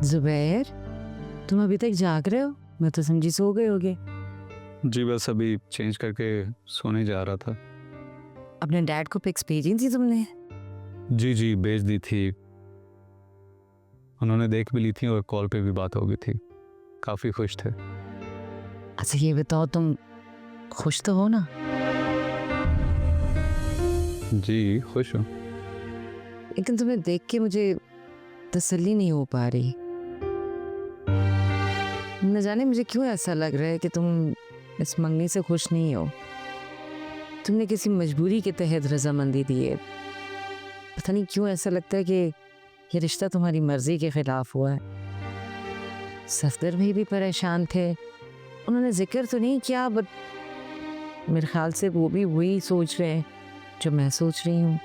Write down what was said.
जुबैर, तुम अभी तक जाग रहे हो? मैं तो समझी सो गए होगे। जी बस अभी चेंज करके सोने जा रहा था। अपने डैड को पिक्स भेजी थी तुमने? जी जी भेज दी थी, उन्होंने देख भी ली थी और कॉल पे भी बात हो गई थी, काफ़ी खुश थे। अच्छा ये बताओ, तुम खुश तो हो ना? जी खुश हूँ। लेकिन तुम्हें देख के मुझे तसल्ली नहीं हो पा रही। न जाने मुझे क्यों ऐसा लग रहा है कि तुम इस मंगनी से खुश नहीं हो। तुमने किसी मजबूरी के तहत रजामंदी दी है। पता नहीं क्यों ऐसा लगता है कि ये रिश्ता तुम्हारी मर्जी के खिलाफ हुआ है। सफदर भाई भी परेशान थे, उन्होंने जिक्र तो नहीं किया, बट मेरे ख्याल से वो भी वही सोच रहे हैं जो मैं सोच रही हूँ।